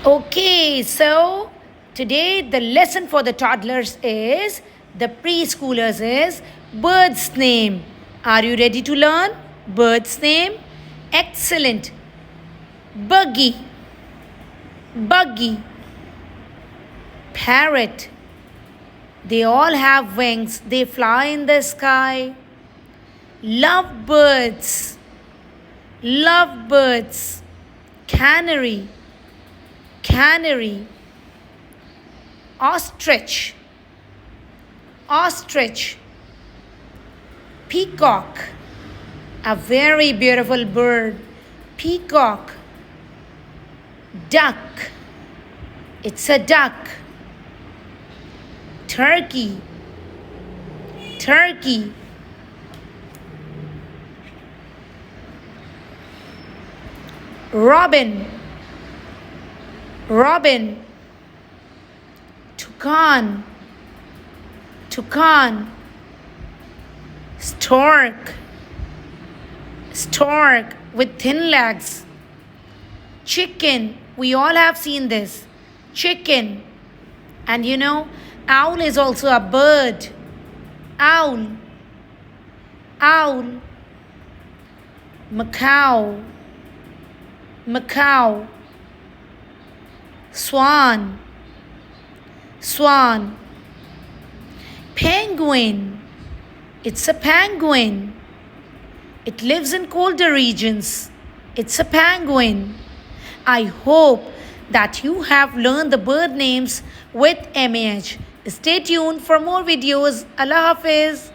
Okay, so today the lesson for the toddlers is the preschoolers is bird's name. Are you ready to learn bird's name? Excellent. Buggy, buggy, parrot. They all have wings. They fly in the sky. Lovebirds, lovebirds. Canary, canary. Ostrich, ostrich. Peacock, a very beautiful bird. Peacock. Duck, it's a duck. Turkey, turkey. Robin, robin. Toucan, toucan. Stork, stork with thin legs. Chicken, we all have seen this. Chicken. And owl is also a bird. Owl, owl. Macaw, macaw. Swan, swan. Penguin, it's a penguin. It lives in colder regions. It's a penguin. I hope that you have learned the bird names with MAH. Stay tuned for more videos. Allah Hafiz.